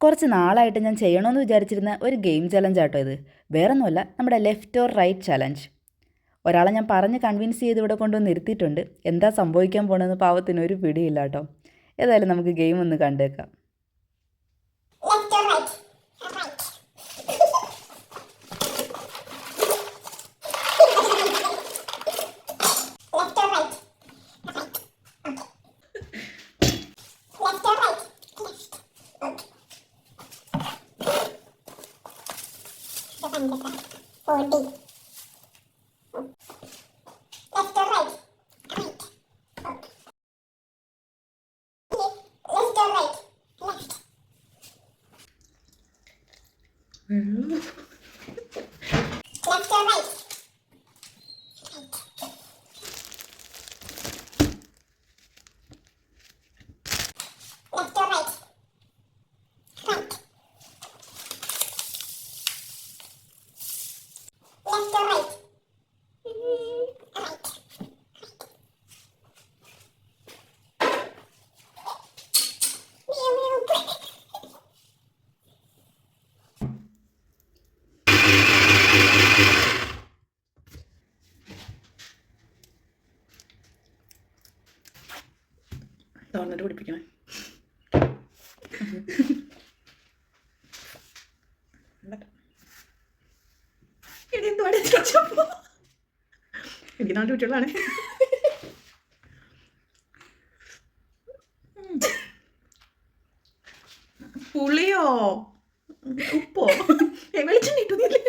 കുറച്ച് നാളായിട്ട് ഞാൻ ചെയ്യണമെന്ന് വിചാരിച്ചിരുന്ന ഒരു ഗെയിം ചലഞ്ച് ആട്ടോ ഇത്. വേറൊന്നുമല്ല, നമ്മുടെ ലെഫ്റ്റ് ഓർ റൈറ്റ് ചലഞ്ച്. ഒരാളെ ഞാൻ പറഞ്ഞ് കൺവിൻസ് ചെയ്ത് ഇവിടെ കൊണ്ടുവന്ന് ഇരുത്തിയിട്ടുണ്ട്. എന്താ സംഭവിക്കാൻ പോണെന്ന് പാവത്തിന് ഒരു പിടിയില്ല കേട്ടോ. ഏതായാലും നമുക്ക് ഗെയിം ഒന്ന് കണ്ടേക്കാം. തുറന്നിട്ട് പിടിപ്പിക്കണേ. എനിക്ക് നാല് കുട്ടികളാണ്. പുളിയോ ഉപ്പോ വെളിച്ചെണ്ണ ഇട്ടുന്നില്ലേ?